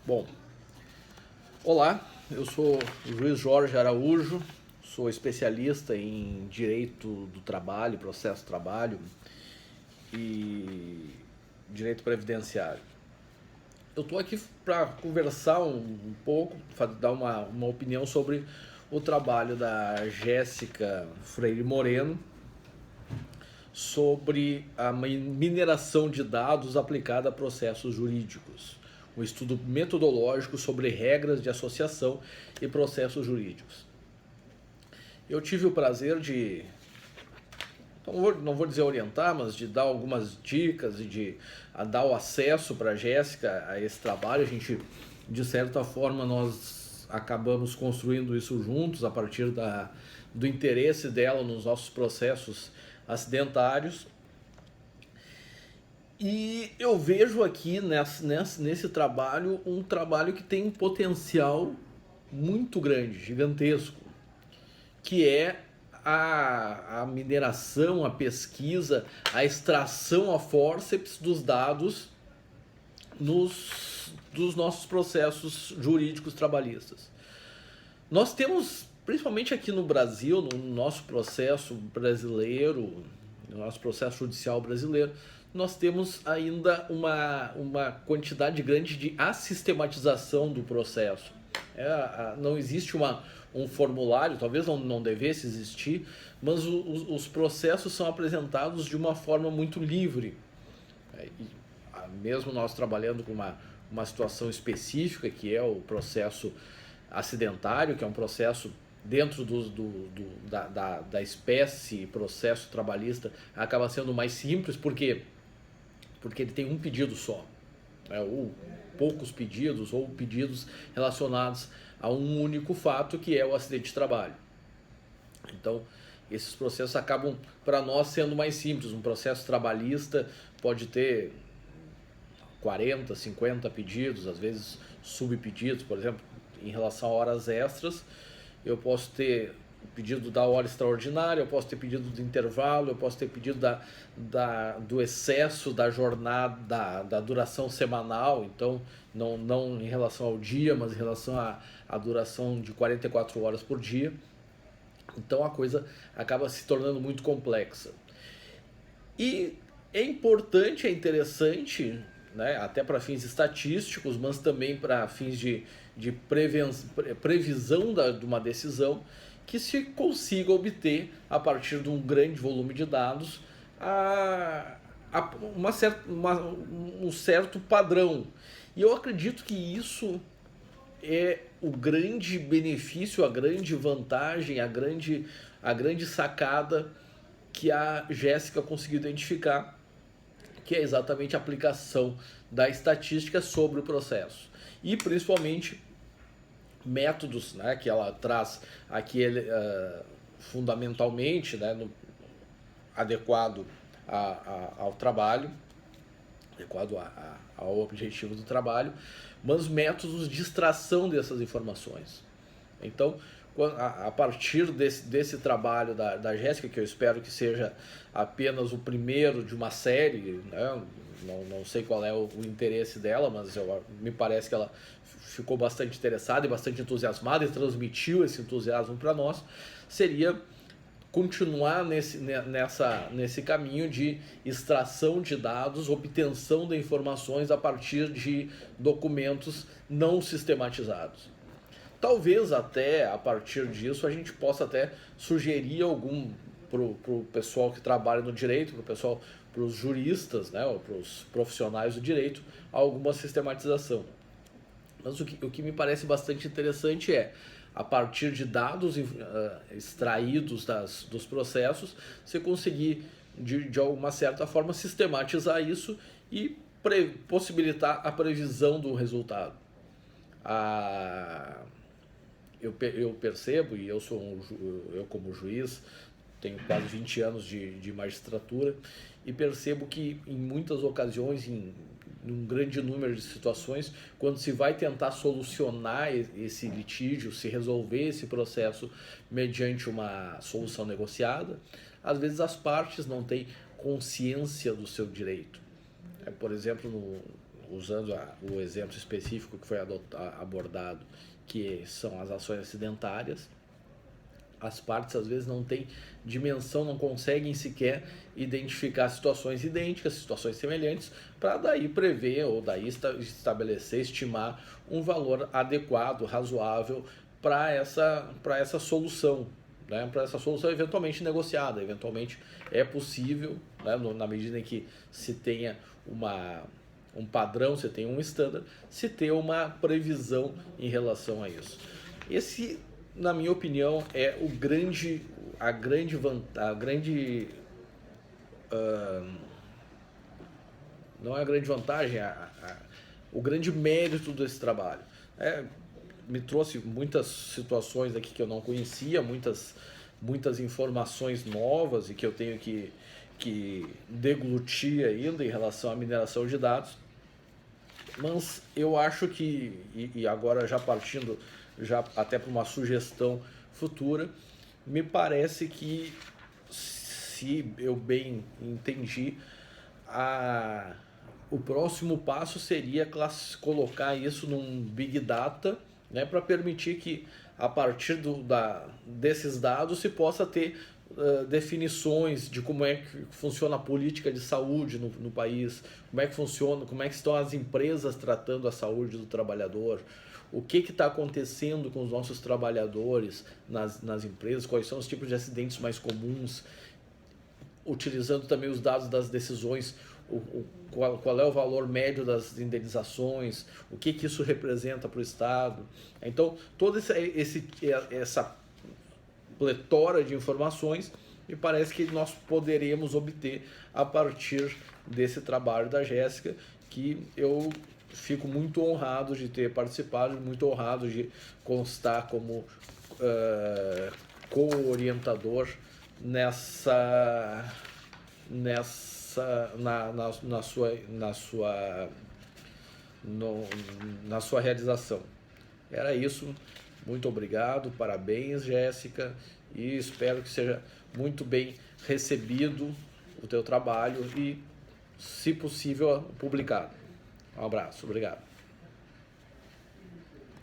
Bom, olá, eu sou o juiz Jorge Araújo, sou especialista em direito do trabalho, processo do trabalho e direito previdenciário. Eu estou aqui para conversar um pouco, dar uma opinião sobre o trabalho da Jéssica Freire Moreno sobre a mineração de dados aplicada a processos jurídicos. Um estudo metodológico sobre regras de associação e processos jurídicos. Eu tive o prazer de, não vou dizer orientar, mas de dar algumas dicas e de dar o acesso para a Jéssica a esse trabalho. A gente, de certa forma, nós acabamos construindo isso juntos a partir do interesse dela nos nossos processos acidentários. E eu vejo aqui nesse trabalho um trabalho que tem um potencial muito grande, gigantesco, que é a mineração, a pesquisa, a extração a fórceps dos dados dos nossos processos jurídicos trabalhistas. Nós temos, principalmente aqui no Brasil, no nosso processo brasileiro, no nosso processo judicial brasileiro, nós temos ainda uma quantidade grande de assistematização do processo. Não existe um formulário, talvez não devesse existir, mas os processos são apresentados de uma forma muito livre. Mesmo nós trabalhando com uma situação específica, que é o processo acidentário, que é um processo dentro da espécie processo trabalhista, acaba sendo mais simples, porque ele tem um pedido só, ou poucos pedidos, ou pedidos relacionados a um único fato, que é o acidente de trabalho. Então, esses processos acabam, para nós, sendo mais simples. Um processo trabalhista pode ter 40, 50 pedidos, às vezes subpedidos. Por exemplo, em relação a horas extras, eu posso ter pedido da hora extraordinária, eu posso ter pedido do intervalo, eu posso ter pedido do excesso da jornada, da duração semanal. Então, não em relação ao dia, mas em relação à duração de 44 horas por dia. Então a coisa acaba se tornando muito complexa. E é importante, é interessante, né, até para fins estatísticos, mas também para fins de previsão de uma decisão, que se consiga obter, a partir de um grande volume de dados, um certo padrão. E eu acredito que isso é o grande benefício, a grande vantagem, a grande sacada que a Jéssica conseguiu identificar, que é exatamente a aplicação da estatística sobre o processo. E principalmente métodos, né, que ela traz aqui, fundamentalmente, né, adequado ao trabalho, adequado ao objetivo do trabalho, mas métodos de extração dessas informações. Então, a partir desse trabalho da Jéssica, que eu espero que seja apenas o primeiro de uma série, né? Não sei qual é o interesse dela, mas me parece que ela ficou bastante interessada e bastante entusiasmada e transmitiu esse entusiasmo para nós, seria continuar nesse caminho de extração de dados, obtenção de informações a partir de documentos não sistematizados. Talvez até a partir disso a gente possa até sugerir algum para o pessoal que trabalha no direito, para os juristas, né, para os profissionais do direito, alguma sistematização. Mas o que me parece bastante interessante é, a partir de dados extraídos dos processos, você conseguir, de alguma certa forma, sistematizar isso e possibilitar a previsão do resultado. Eu percebo, e eu como juiz, tenho quase 20 anos de magistratura, e percebo que em muitas ocasiões, em um grande número de situações, quando se vai tentar solucionar esse litígio, se resolver esse processo mediante uma solução negociada, às vezes as partes não têm consciência do seu direito. Por exemplo, usando o exemplo específico que foi abordado, que são as ações acidentárias, as partes às vezes não têm dimensão, não conseguem sequer identificar situações idênticas, situações semelhantes, para daí prever ou daí estabelecer, estimar um valor adequado, razoável para essa solução, né? Para essa solução eventualmente negociada, eventualmente é possível, né? Na medida em que se tenha um padrão, se tem um standard, se ter uma previsão em relação a isso. Esse, na minha opinião, é não é a grande vantagem, o grande mérito desse trabalho. Me trouxe muitas situações aqui que eu não conhecia, muitas informações novas e que eu tenho que deglutir ainda em relação à mineração de dados. Mas eu acho que, e agora já partindo já até para uma sugestão futura, me parece que, se eu bem entendi, o próximo passo seria colocar isso num Big Data, né, para permitir que, a partir desses dados, se possa ter definições de como é que funciona a política de saúde no país, como é que funciona, como é que estão as empresas tratando a saúde do trabalhador, o que está acontecendo com os nossos trabalhadores nas empresas, quais são os tipos de acidentes mais comuns, utilizando também os dados das decisões, qual é o valor médio das indenizações, o que isso representa para o Estado. Então, toda essa pletora de informações, me parece que nós poderemos obter a partir desse trabalho da Jéssica, que eu fico muito honrado de ter participado, muito honrado de constar como co-orientador na sua realização. Era isso. Muito obrigado, parabéns, Jéssica, e espero que seja muito bem recebido o teu trabalho e, se possível, publicado. Um abraço, obrigado.